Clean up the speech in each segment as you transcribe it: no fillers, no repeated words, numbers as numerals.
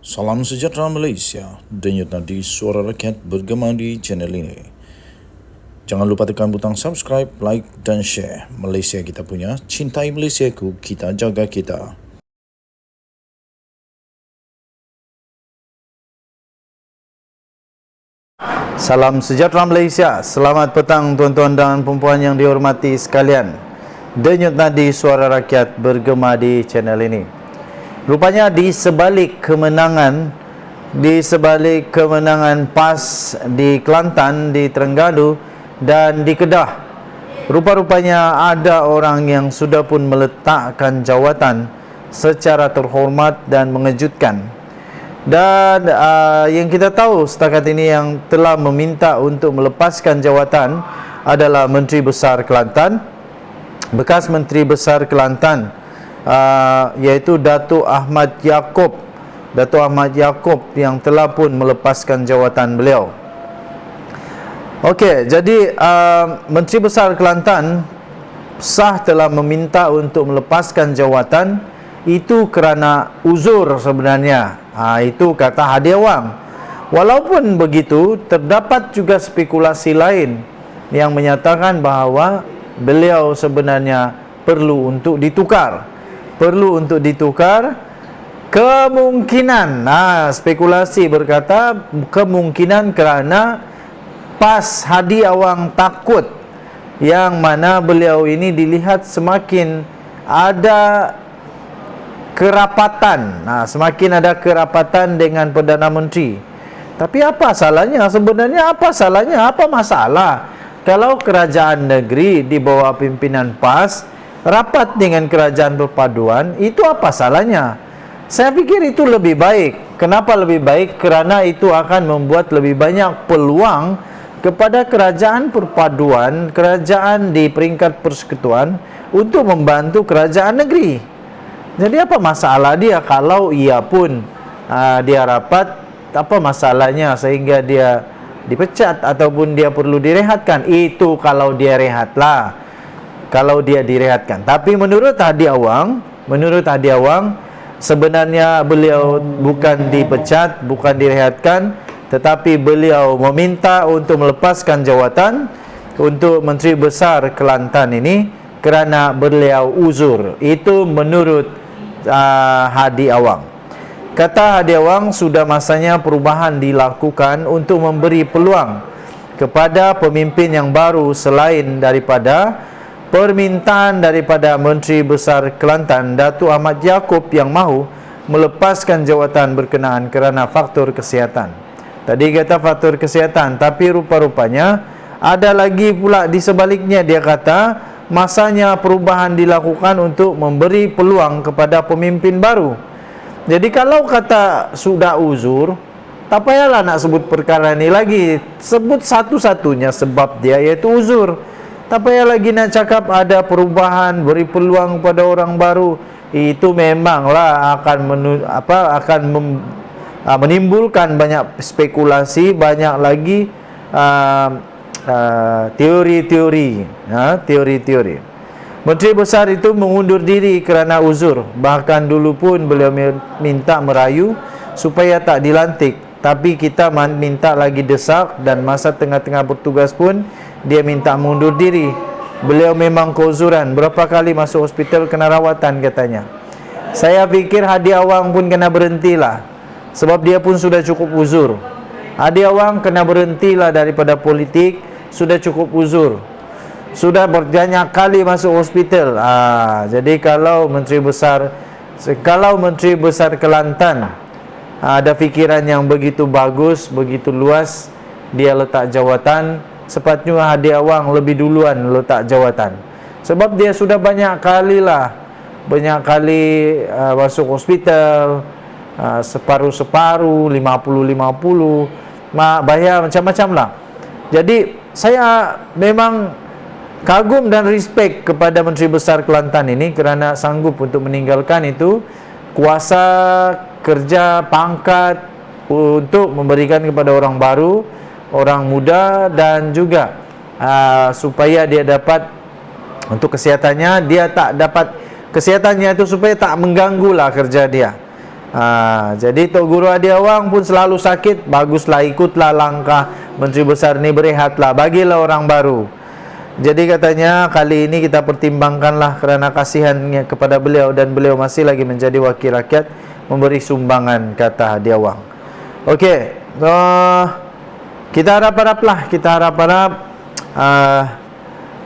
Salam sejahtera Malaysia, denyut nadi suara rakyat bergema di channel ini. Jangan lupa tekan butang subscribe, like dan share. Malaysia kita punya, cintai Malaysiaku, kita jaga kita. Salam sejahtera Malaysia. Selamat petang tuan-tuan dan puan-puan yang dihormati sekalian. Denyut nadi suara rakyat bergema di channel ini. Rupanya di sebalik kemenangan PAS di Kelantan, di Terengganu dan di Kedah, rupa-rupanya ada orang yang sudah pun meletakkan jawatan secara terhormat dan mengejutkan. Dan yang kita tahu setakat ini yang telah meminta untuk melepaskan jawatan adalah Menteri Besar Kelantan, bekas Menteri Besar Kelantan, iaitu Datuk Ahmad Yaakob. Datuk Ahmad Yaakob yang telah pun melepaskan jawatan beliau. Okey, jadi Menteri Besar Kelantan sah telah meminta untuk melepaskan jawatan itu kerana uzur sebenarnya. Itu kata Hadi Awang. Walaupun begitu, terdapat juga spekulasi lain yang menyatakan bahawa beliau sebenarnya perlu untuk ditukar. Kemungkinan, spekulasi berkata kemungkinan kerana PAS Hadi Awang takut yang mana beliau ini dilihat semakin ada kerapatan, semakin ada kerapatan dengan Perdana Menteri. Tapi apa salahnya sebenarnya? Apa masalah kalau kerajaan negeri di bawah pimpinan PAS rapat dengan kerajaan perpaduan? Itu apa salahnya? Saya pikir itu lebih baik. Kenapa lebih baik? Kerana itu akan membuat lebih banyak peluang kepada kerajaan perpaduan, kerajaan di peringkat persekutuan untuk membantu kerajaan negeri. Jadi apa masalah dia kalau ia pun dia rapat, apa masalahnya sehingga dia dipecat ataupun dia perlu direhatkan? Itu kalau dia rehatlah, kalau dia direhatkan. Tapi menurut Hadi Awang, sebenarnya beliau bukan dipecat, bukan direhatkan, tetapi beliau meminta untuk melepaskan jawatan untuk Menteri Besar Kelantan ini kerana beliau uzur. Itu menurut Hadi Awang. Kata Hadi Awang, sudah masanya perubahan dilakukan untuk memberi peluang kepada pemimpin yang baru selain daripada permintaan daripada Menteri Besar Kelantan Datuk Ahmad Yaakob yang mahu melepaskan jawatan berkenaan kerana faktor kesihatan. Tadi kata faktor kesihatan, tapi rupa-rupanya ada lagi pula di sebaliknya. Dia kata masanya perubahan dilakukan untuk memberi peluang kepada pemimpin baru. Jadi kalau kata sudah uzur, tak payahlah nak sebut perkara ini lagi. Sebut satu-satunya sebab dia, iaitu uzur. Tak payah lagi nak cakap ada perubahan, beri peluang kepada orang baru. Itu memanglah akan menimbulkan banyak spekulasi, banyak lagi teori-teori. Menteri Besar itu mengundur diri kerana uzur. Bahkan dulu pun beliau minta merayu supaya tak dilantik, tapi kita minta lagi desak, dan masa tengah-tengah bertugas pun dia minta mengundur diri. Beliau memang keuzuran, berapa kali masuk hospital kena rawatan katanya. Saya fikir Hadi Awang pun kena berhentilah, sebab dia pun sudah cukup uzur. Hadi Awang kena berhentilah daripada politik, sudah cukup uzur. Sudah berbanyak kali masuk hospital. Jadi kalau Menteri Besar Kelantan ada fikiran yang begitu bagus, begitu luas, dia letak jawatan, sepatutnya Hadi Awang lebih duluan letak jawatan. Sebab dia sudah banyak kali masuk hospital, separuh-separuh, 50-50, bayar macam-macam lah. Jadi saya memang kagum dan respect kepada Menteri Besar Kelantan ini kerana sanggup untuk meninggalkan itu kuasa kerja, pangkat untuk memberikan kepada orang baru, orang muda, dan juga supaya dia dapat untuk kesehatannya, dia tak dapat kesehatannya itu supaya tak mengganggulah kerja dia. Jadi Tok Guru Hadi Awang pun selalu sakit, baguslah ikutlah langkah Menteri Besar ni, berehatlah, bagilah orang baru. Jadi katanya kali ini kita pertimbangkanlah kerana kasihannya kepada beliau, dan beliau masih lagi menjadi wakil rakyat, memberi sumbangan, kata Hadi Awang. Okey, kita harap-haraplah,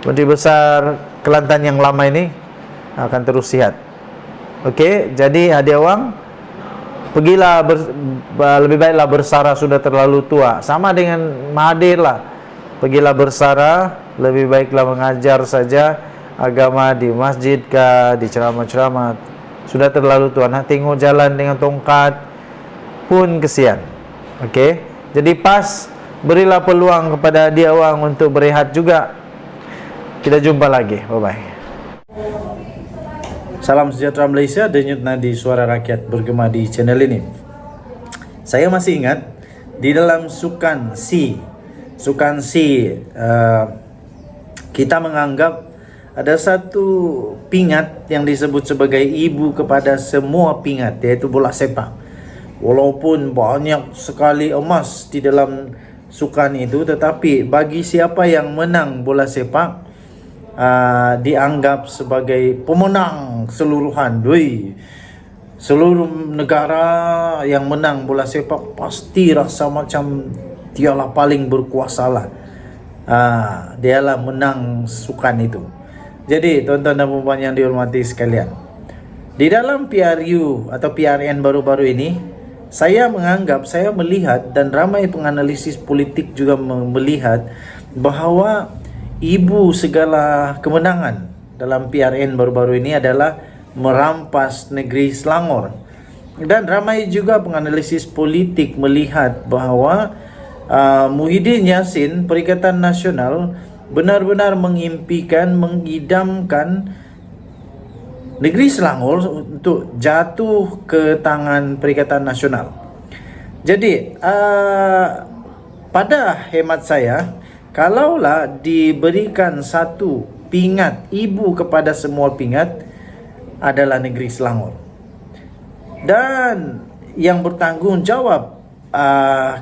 Menteri Besar Kelantan yang lama ini akan terus sihat. Okey, jadi Hadi Awang, pergilah lebih baiklah bersara, sudah terlalu tua. Sama dengan Mahathir lah, pergilah bersara, lebih baiklah mengajar saja agama di masjid kah, di ceramah-ceramah. Sudah terlalu tua, nak tengok jalan dengan tongkat pun kesian. Okey, jadi pas, berilah peluang kepada Hadi Awang untuk berehat juga. Kita jumpa lagi, bye-bye. Salam sejahtera Malaysia, denyut nadi suara rakyat bergema di channel ini. Saya masih ingat di dalam Sukan C, kita menganggap ada satu pingat yang disebut sebagai ibu kepada semua pingat, yaitu bola sepak. Walaupun banyak sekali emas di dalam sukan itu, tetapi bagi siapa yang menang bola sepak, dianggap sebagai pemenang keseluruhan. Seluruh negara yang menang bola sepak pasti rasa macam dialah paling berkuasa lah. Dialah menang sukan itu. Jadi tuan-tuan dan puan yang dihormati sekalian, di dalam PRU atau PRN baru-baru ini, saya melihat, dan ramai penganalisis politik juga melihat, bahawa ibu segala kemenangan dalam PRN baru-baru ini adalah merampas negeri Selangor. Dan ramai juga penganalisis politik melihat bahawa Muhyiddin Yassin, Perikatan Nasional, benar-benar mengimpikan, mengidamkan negeri Selangor untuk jatuh ke tangan Perikatan Nasional. Jadi pada hemat saya, kalaulah diberikan satu pingat ibu kepada semua pingat, adalah negeri Selangor. Dan yang bertanggungjawab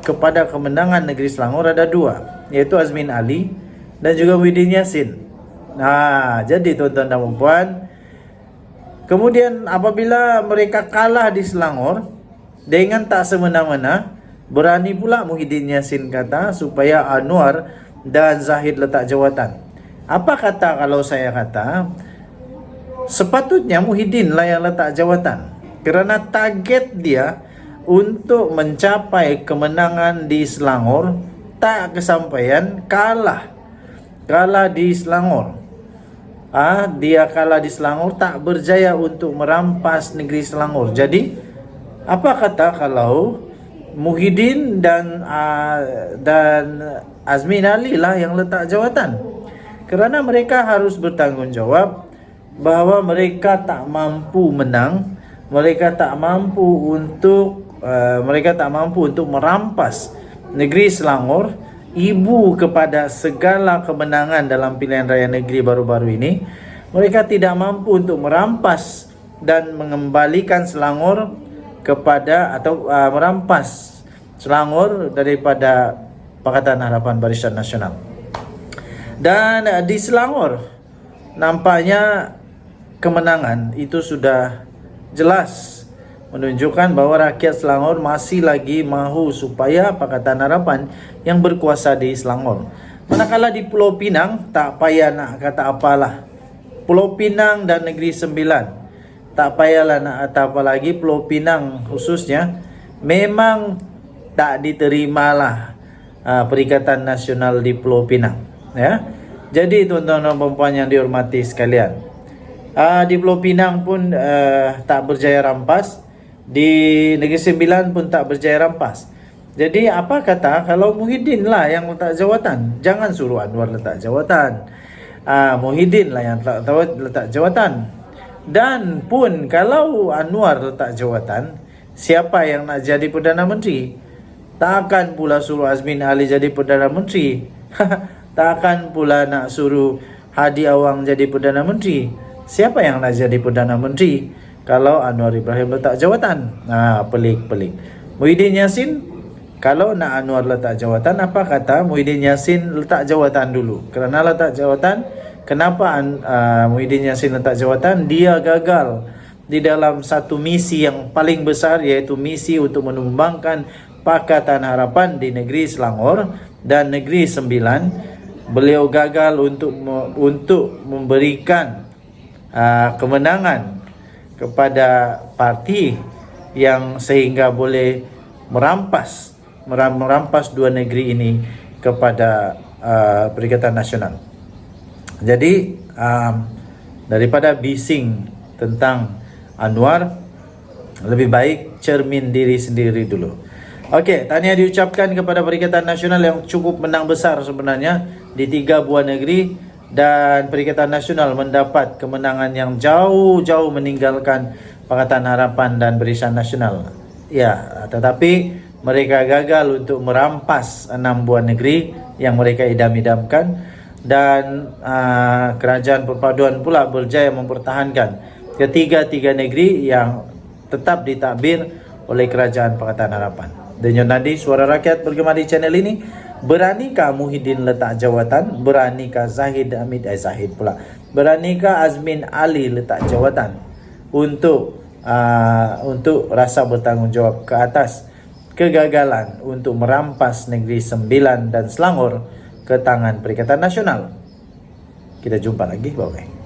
kepada kemenangan negeri Selangor ada dua, iaitu Azmin Ali dan juga Muhyiddin Yassin. Jadi tuan-tuan dan puan, kemudian apabila mereka kalah di Selangor dengan tak semena-mena, berani pula Muhyiddin Yassin kata supaya Anwar dan Zahid letak jawatan. Apa kata kalau saya kata, sepatutnya Muhyiddin lah yang letak jawatan, kerana target dia untuk mencapai kemenangan di Selangor tak kesampaian, kalah di Selangor. Dia kalah di Selangor, tak berjaya untuk merampas negeri Selangor. Jadi apa kata kalau Muhyiddin dan Azmin Ali lah yang letak jawatan, kerana mereka harus bertanggungjawab bahawa mereka tak mampu menang, mereka tak mampu untuk merampas negeri Selangor, ibu kepada segala kemenangan dalam pilihan raya negeri baru-baru ini. Mereka tidak mampu untuk merampas dan mengembalikan Selangor merampas Selangor daripada Pakatan Harapan Barisan Nasional. Dan di Selangor nampaknya kemenangan itu sudah jelas menunjukkan bahawa rakyat Selangor masih lagi mahu supaya Pakatan Harapan yang berkuasa di Selangor. Manakala di Pulau Pinang, tak payah nak kata apalah. Pulau Pinang dan Negeri Sembilan, tak payahlah nak kata apa lagi. Pulau Pinang khususnya memang tak diterimalah Perikatan Nasional di Pulau Pinang, ya. Jadi tuan-tuan dan puan yang dihormati sekalian, di Pulau Pinang pun tak berjaya rampas, di Negeri Sembilan pun tak berjaya rampas. Jadi apa kata kalau Muhyiddin lah yang letak jawatan? Jangan suruh Anwar letak jawatan, Muhyiddin lah yang letak jawatan. Dan pun kalau Anwar letak jawatan, siapa yang nak jadi Perdana Menteri? Takkan pula suruh Azmin Ali jadi Perdana Menteri. Takkan pula nak suruh Hadi Awang jadi Perdana Menteri. Siapa yang nak jadi Perdana Menteri? kalau Anwar Ibrahim letak jawatan? Pelik. Muhyiddin Yassin, kalau nak Anwar letak jawatan, apa kata Muhyiddin Yassin letak jawatan dulu? Kerana letak jawatan, kenapa Muhyiddin Yassin letak jawatan? Dia gagal di dalam satu misi yang paling besar, iaitu misi untuk menumbangkan Pakatan Harapan di negeri Selangor dan negeri Sembilan. Beliau gagal untuk memberikan kemenangan kepada parti yang sehingga boleh merampas dua negeri ini kepada Perikatan Nasional. Jadi daripada bising tentang Anwar, lebih baik cermin diri sendiri dulu. Okey, tahniah diucapkan kepada Perikatan Nasional yang cukup menang besar sebenarnya di 3 buah negeri, dan Perikatan Nasional mendapat kemenangan yang jauh-jauh meninggalkan Pakatan Harapan dan Barisan Nasional. Ya, tetapi mereka gagal untuk merampas 6 buah negeri yang mereka idam-idamkan, dan Kerajaan Perpaduan pula berjaya mempertahankan ketiga-tiga negeri yang tetap ditadbir oleh Kerajaan Pakatan Harapan. Denyut Nadi Suara Rakyat bergema di channel ini. Beranikah Muhyiddin letak jawatan? Beranikah Beranikah Azmin Ali letak jawatan untuk rasa bertanggungjawab ke atas kegagalan untuk merampas negeri Sembilan dan Selangor ke tangan Perikatan Nasional? Kita jumpa lagi. Bye-bye.